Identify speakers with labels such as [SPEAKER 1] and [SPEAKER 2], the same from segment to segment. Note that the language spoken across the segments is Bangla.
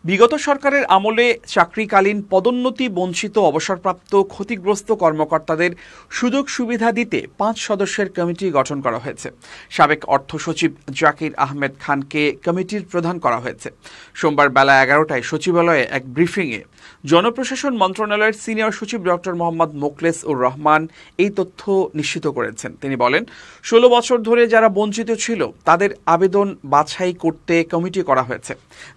[SPEAKER 1] বিগত সরকারের আমলে চাকরিকালীন পদোন্নতি বঞ্চিত অবসরপ্রাপ্ত ক্ষতিগ্রস্ত কর্মকর্তাদের সুযোগ সুবিধা দিতে 5 সদস্যের কমিটি গঠন করা হয়েছে। সাবেক অর্থ সচিব জাকির আহমেদ খানকে কমিটির প্রধান করা হয়েছে। সোমবার বেলা 11টায় সচিবালয়ে এক ব্রিফিংয়ে জনপ্রশাসন মন্ত্রণালয়ের সিনিয়র সচিব ডক্টর মোহাম্মদ মোখলেস উর রহমান এই তথ্য নিশ্চিত করেছেন। তিনি বলেন, 16 বছর ধরে যারা বঞ্চিত ছিল তাদের আবেদন বাছাই করতে কমিটি করা হয়েছে।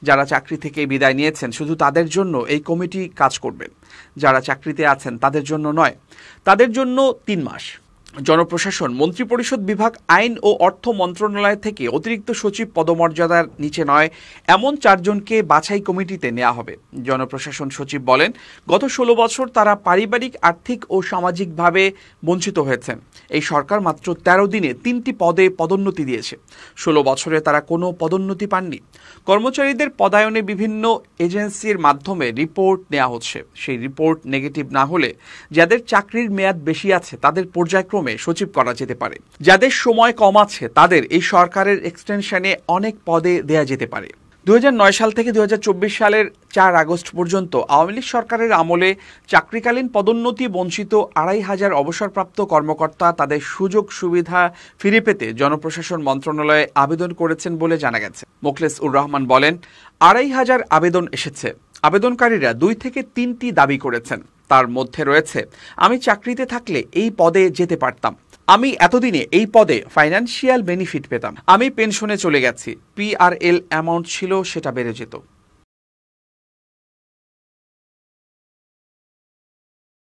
[SPEAKER 1] যারা চাকরি থেকে বিদায় নিয়েছেন শুধু তাদের জন্য এই কমিটি কাজ করবে। যারা চাকরিতে আছেন তাদের জন্য নয়, তাদের জন্য 3 মাস। জনপ্রশাসন মন্ত্রিপরিষদ বিভাগ আইন ও অর্থ মন্ত্রণালয় থেকে অতিরিক্ত সচিব পদমর্যাদার নিচে নয় এমন 4 জনকে বাছাই কমিটিতে নেওয়া হবে। জনপ্রশাসন সচিব বলেন, গত 16 বছর তারা পারিবারিক, আর্থিক ও সামাজিকভাবে বঞ্চিত হয়েছেন। এই সরকার মাত্র 13 দিনে 3টি পদে পদোন্নতি দিয়েছে। 16 বছরে তারা কোনো পদোন্নতি পাননি। কর্মচারীদের পদায়নে বিভিন্ন এজেন্সির মাধ্যমে রিপোর্ট নেওয়া হচ্ছে। সেই রিপোর্ট নেগেটিভ না হলে যাদের চাকরির মেয়াদ বেশি আছে তাদের পর্যায়ক্রমে সচিব করা যেতে পারে। যাদের সময় কম আছে তাদের এই সরকারের এক্সটেনশনে অনেক পদে দেয়া যেতে পারে। 2009 সাল থেকে 2024 সালের 4 আগস্ট পর্যন্ত আওয়ামী লীগ সরকারের আমলে চাকরিকালীন পদোন্নতি বঞ্চিত 2500 অবসরপ্রাপ্ত কর্মকর্তা তাদের সুযোগ সুবিধা ফিরে পেতে জনপ্রশাসন মন্ত্রণালয়ে আবেদন করেছেন বলে জানা গেছে। মোখলেস উর রহমান বলেন, 2500 আবেদন এসেছে। আবেদনকারীরা 2 থেকে 3টি দাবি করেছেন। তার মধ্যে রয়েছে, আমি চাকরিতে থাকলে এই পদে যেতে পারতাম, আমি এতদিনে এই পদে ফাইন্যান্সিয়াল বেনিফিট পেতাম, আমি পেনশনে চলে গেছি, PRL অ্যামাউন্ট ছিল সেটা বেড়ে যেত।